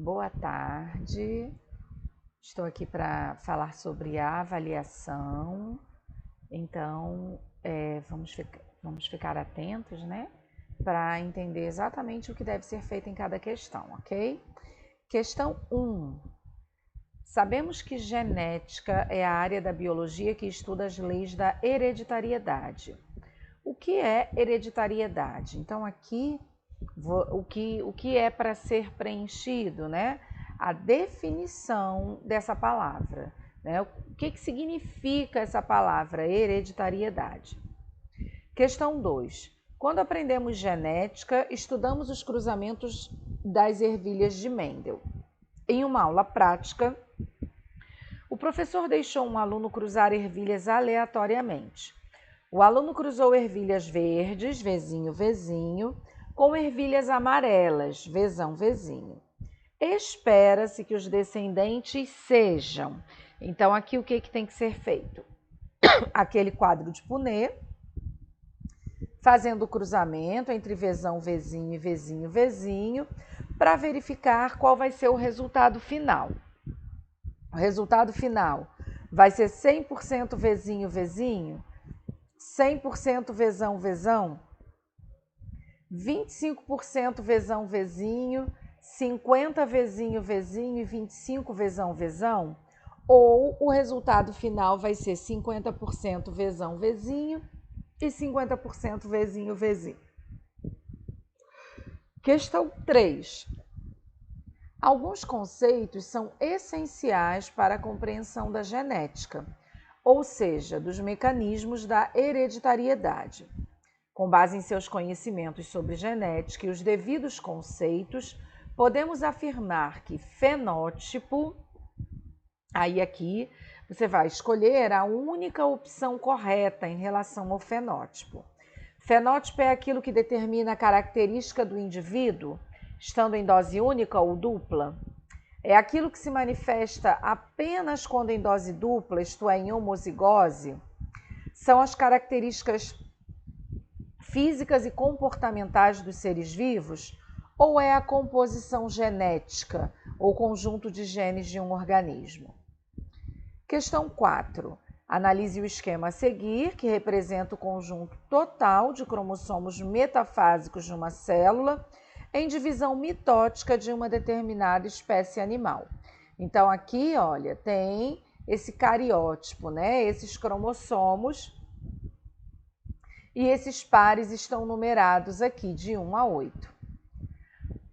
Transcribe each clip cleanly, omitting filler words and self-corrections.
Boa tarde. Estou aqui para falar sobre a avaliação. Então, vamos ficar atentos, né? Para entender exatamente o que deve ser feito em cada questão, ok? Questão 1. Sabemos que genética é a área da biologia que estuda as leis da hereditariedade. O que é hereditariedade? Então, aqui, o que é para ser preenchido, né? A definição dessa palavra, né? O que significa essa palavra hereditariedade? Questão 2. Quando aprendemos genética, estudamos os cruzamentos das ervilhas de Mendel. Em uma aula prática, o professor deixou um aluno cruzar ervilhas aleatoriamente. O aluno cruzou ervilhas verdes, Vzinho, Vzinho, com ervilhas amarelas, Vzão, Vzinho. Espera-se que os descendentes sejam. Então, aqui o que tem que ser feito? Aquele quadro de Punnett, fazendo o cruzamento entre Vzão, Vzinho e Vzinho, Vzinho, para verificar qual vai ser o resultado final. O resultado final vai ser 100% Vzinho, Vzinho, 100% Vzão, Vzão, 25% Vzão, Vzinho, 50 Vzinho, Vzinho e 25 Vzão, Vzão, ou o resultado final vai ser 50% Vzão, Vzinho e 50% Vzinho, Vzinho. Questão 3. Alguns conceitos são essenciais para a compreensão da genética, ou seja, dos mecanismos da hereditariedade. Com base em seus conhecimentos sobre genética e os devidos conceitos, podemos afirmar que fenótipo, aí aqui você vai escolher a única opção correta em relação ao fenótipo. Fenótipo é aquilo que determina a característica do indivíduo, estando em dose única ou dupla. É aquilo que se manifesta apenas quando em dose dupla, isto é, em homozigose. São as características físicas e comportamentais dos seres vivos, ou é a composição genética ou conjunto de genes de um organismo? Questão 4. Analise o esquema a seguir, que representa o conjunto total de cromossomos metafásicos de uma célula em divisão mitótica de uma determinada espécie animal. Então, aqui, olha, tem esse cariótipo, né? Esses cromossomos, e esses pares estão numerados aqui, de 1 a 8.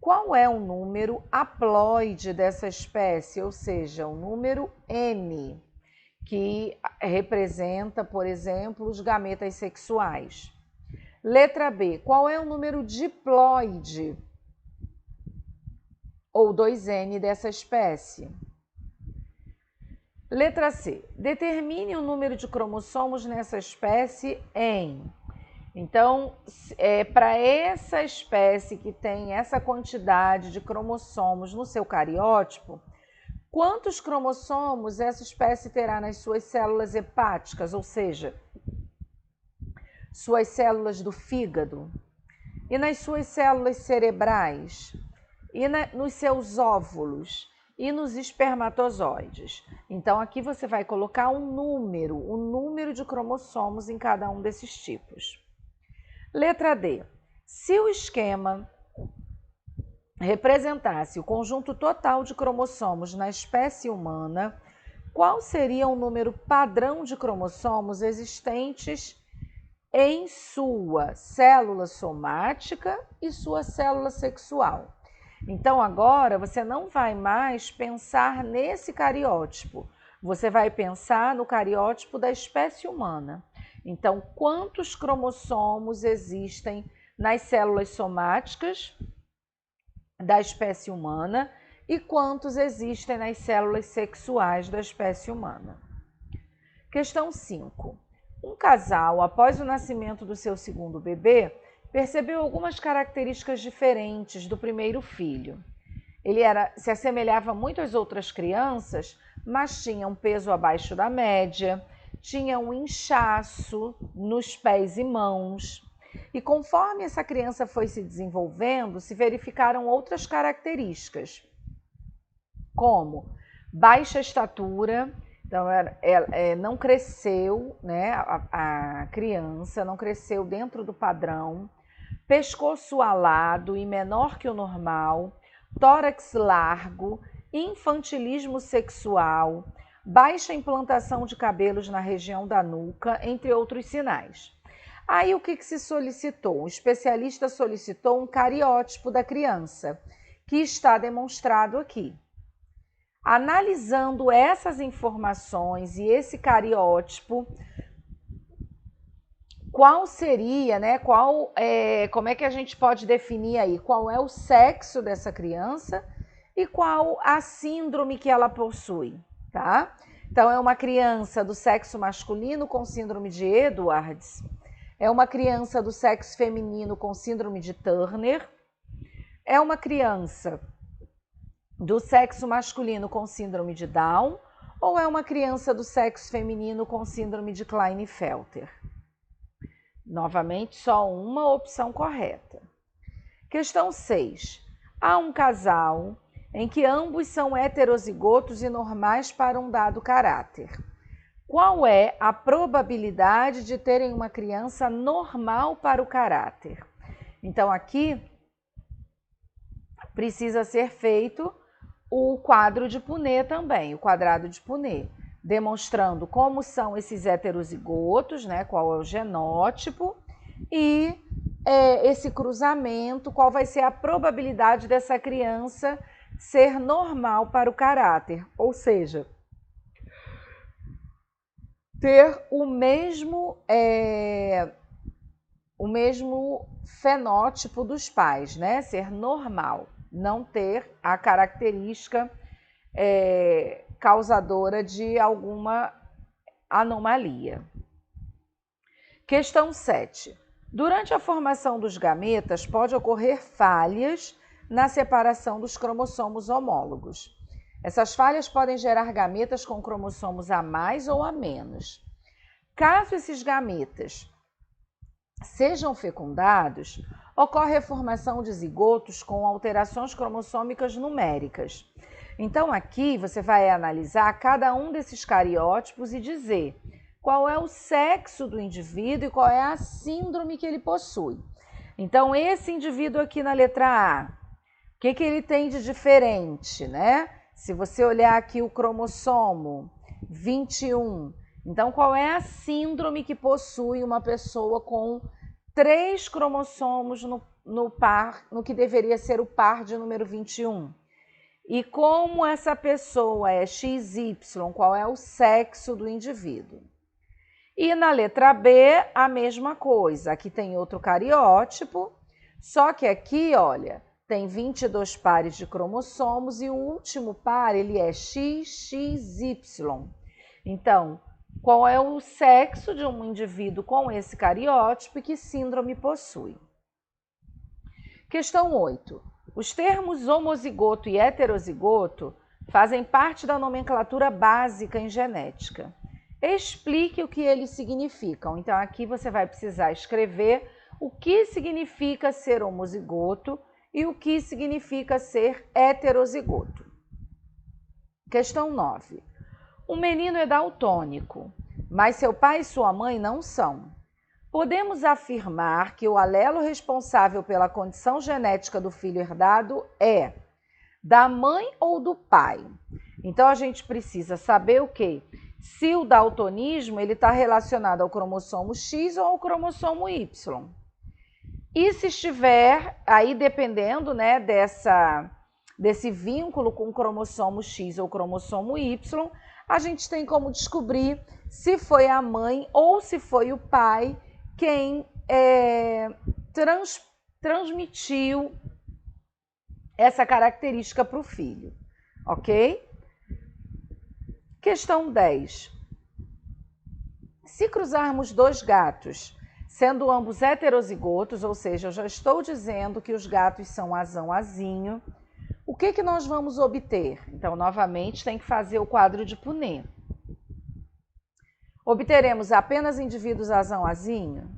Qual é o número haploide dessa espécie, ou seja, o número N, que representa, por exemplo, os gametas sexuais? Letra B, qual é o número diploide, ou 2N dessa espécie? Letra C, determine o número de cromossomos nessa espécie em... Então, para essa espécie que tem essa quantidade de cromossomos no seu cariótipo, quantos cromossomos essa espécie terá nas suas células hepáticas, ou seja, suas células do fígado, e nas suas células cerebrais, e nos seus óvulos, e nos espermatozoides? Então, aqui você vai colocar o número de cromossomos em cada um desses tipos. Letra D. Se o esquema representasse o conjunto total de cromossomos na espécie humana, qual seria o número padrão de cromossomos existentes em sua célula somática e sua célula sexual? Então, agora você não vai mais pensar nesse cariótipo, você vai pensar no cariótipo da espécie humana. Então, quantos cromossomos existem nas células somáticas da espécie humana e quantos existem nas células sexuais da espécie humana? Questão 5. Um casal, após o nascimento do seu segundo bebê, percebeu algumas características diferentes do primeiro filho. Ele se assemelhava muito às outras crianças, mas tinha um peso abaixo da média, tinha um inchaço nos pés e mãos. E conforme essa criança foi se desenvolvendo, se verificaram outras características. como baixa estatura, então não cresceu, né, a criança não cresceu dentro do padrão, pescoço alado e menor que o normal, tórax largo, infantilismo sexual, baixa implantação de cabelos na região da nuca, entre outros sinais. Aí o que se solicitou? O especialista solicitou um cariótipo da criança, que está demonstrado aqui. Analisando essas informações e esse cariótipo, qual seria, né? Como é que a gente pode definir aí? Qual é o sexo dessa criança e qual a síndrome que ela possui, tá? Então, é uma criança do sexo masculino com síndrome de Edwards, é uma criança do sexo feminino com síndrome de Turner, é uma criança do sexo masculino com síndrome de Down ou é uma criança do sexo feminino com síndrome de Klinefelter? Novamente, só uma opção correta. Questão 6. Há um casal em que ambos são heterozigotos e normais para um dado caráter. Qual é a probabilidade de terem uma criança normal para o caráter? Então, aqui precisa ser feito o quadro de Punnett também, o quadrado de Punnett, demonstrando como são esses heterozigotos, né, qual é o genótipo e esse cruzamento, qual vai ser a probabilidade dessa criança ser normal para o caráter, ou seja, ter o mesmo fenótipo dos pais, né, ser normal, não ter a característica causadora de alguma anomalia. Questão 7. Durante a formação dos gametas, pode ocorrer falhas na separação dos cromossomos homólogos. Essas falhas podem gerar gametas com cromossomos a mais ou a menos. Caso esses gametas sejam fecundados, ocorre a formação de zigotos com alterações cromossômicas numéricas. Então, aqui você vai analisar cada um desses cariótipos e dizer qual é o sexo do indivíduo e qual é a síndrome que ele possui. Então, esse indivíduo aqui na letra A, o que ele tem de diferente, né? Se você olhar aqui o cromossomo 21, então qual é a síndrome que possui uma pessoa com 3 cromossomos no que deveria ser o par de número 21? E como essa pessoa é XY, qual é o sexo do indivíduo? E na letra B, a mesma coisa. Aqui tem outro cariótipo, só que aqui, olha, tem 22 pares de cromossomos e o último par, ele é XXY. Então, qual é o sexo de um indivíduo com esse cariótipo e que síndrome possui? Questão 8. Os termos homozigoto e heterozigoto fazem parte da nomenclatura básica em genética. Explique o que eles significam. Então, aqui você vai precisar escrever o que significa ser homozigoto e o que significa ser heterozigoto. Questão 9. Um menino é daltônico, mas seu pai e sua mãe não são. Podemos afirmar que o alelo responsável pela condição genética do filho herdado é da mãe ou do pai? Então, a gente precisa saber o quê? Se o daltonismo está relacionado ao cromossomo X ou ao cromossomo Y. E se estiver aí, dependendo, né, desse vínculo com o cromossomo X ou cromossomo Y, a gente tem como descobrir se foi a mãe ou se foi o pai quem transmitiu essa característica para o filho, ok? Questão 10. Se cruzarmos 2 gatos, sendo ambos heterozigotos, ou seja, eu já estou dizendo que os gatos são azão-azinho, o que nós vamos obter? Então, novamente, tem que fazer o quadro de Punnett. Obteremos apenas indivíduos azão-azinho?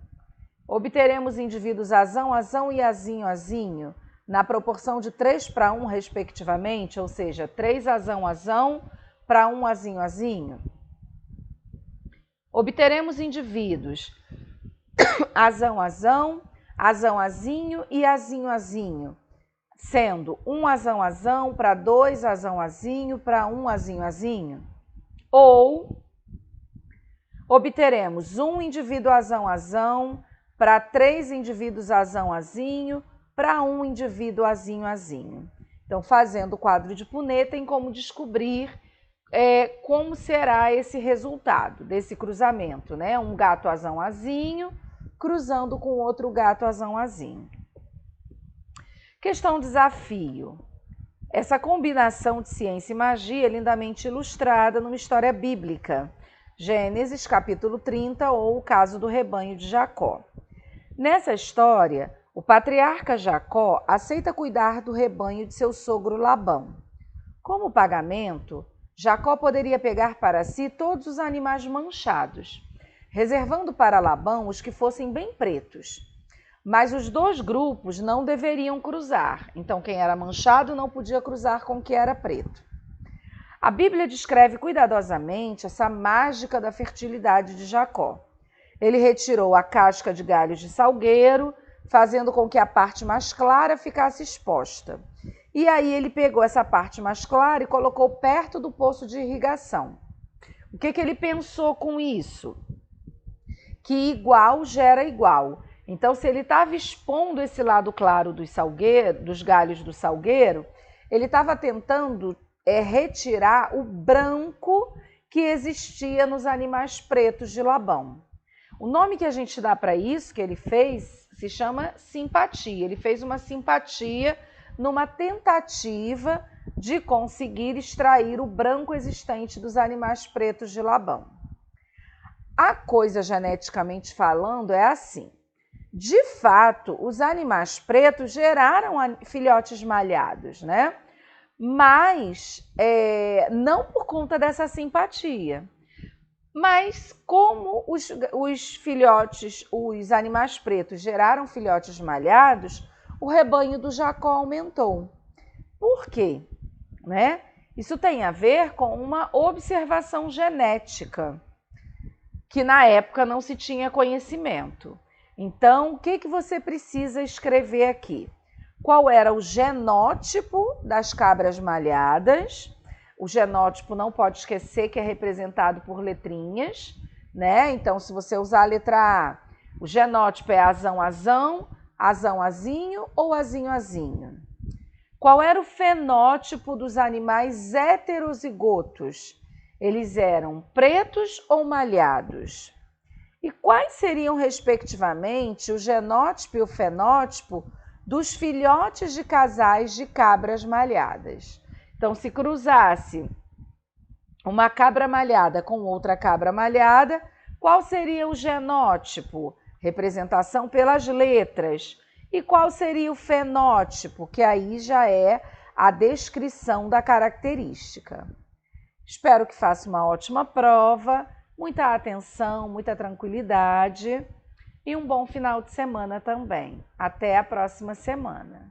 Obteremos indivíduos azão-azão e azinho-azinho? na proporção de 3:1, respectivamente, ou seja, 3 azão para 1 azinho. Obteremos indivíduos azão, azinho e azinho, sendo 1 azão para 2 azinho para 1 azinho. Ou obteremos um indivíduo azão para 3 indivíduos azinho para 1 indivíduo azinho. Então, fazendo o quadro de Punnett, tem como descobrir como será esse resultado desse cruzamento, né? Um gato azinho cruzando com outro gato azinho. Questão desafio. Essa combinação de ciência e magia é lindamente ilustrada numa história bíblica. Gênesis, capítulo 30, ou o caso do rebanho de Jacó. Nessa história, o patriarca Jacó aceita cuidar do rebanho de seu sogro Labão. Como pagamento, Jacó poderia pegar para si todos os animais manchados, reservando para Labão os que fossem bem pretos. Mas os 2 grupos não deveriam cruzar, então quem era manchado não podia cruzar com o que era preto. A Bíblia descreve cuidadosamente essa mágica da fertilidade de Jacó. Ele retirou a casca de galhos de salgueiro, fazendo com que a parte mais clara ficasse exposta. E aí ele pegou essa parte mais clara e colocou perto do poço de irrigação. O que ele pensou com isso? Que igual gera igual. Então, se ele estava expondo esse lado claro dos galhos do salgueiro, ele estava tentando retirar o branco que existia nos animais pretos de Labão. O nome que a gente dá para isso, que ele fez, se chama simpatia. Ele fez uma simpatia numa tentativa de conseguir extrair o branco existente dos animais pretos de Labão. A coisa, geneticamente falando, é assim. De fato, os animais pretos geraram filhotes malhados, né? Mas não por conta dessa simpatia. Mas como os animais pretos geraram filhotes malhados, o rebanho do Jacó aumentou. Por quê? Né? Isso tem a ver com uma observação genética, que na época não se tinha conhecimento. Então, o que você precisa escrever aqui? Qual era o genótipo das cabras malhadas? O genótipo não pode esquecer que é representado por letrinhas, né? Então, se você usar a letra A, o genótipo é azinho ou azinho. Qual era o fenótipo dos animais heterozigotos? Eles eram pretos ou malhados? E quais seriam, respectivamente, o genótipo e o fenótipo dos filhotes de casais de cabras malhadas? Então, se cruzasse uma cabra malhada com outra cabra malhada, qual seria o genótipo? Representação pelas letras. E qual seria o fenótipo? Que aí já é a descrição da característica. Espero que faça uma ótima prova, muita atenção, muita tranquilidade e um bom final de semana também. Até a próxima semana.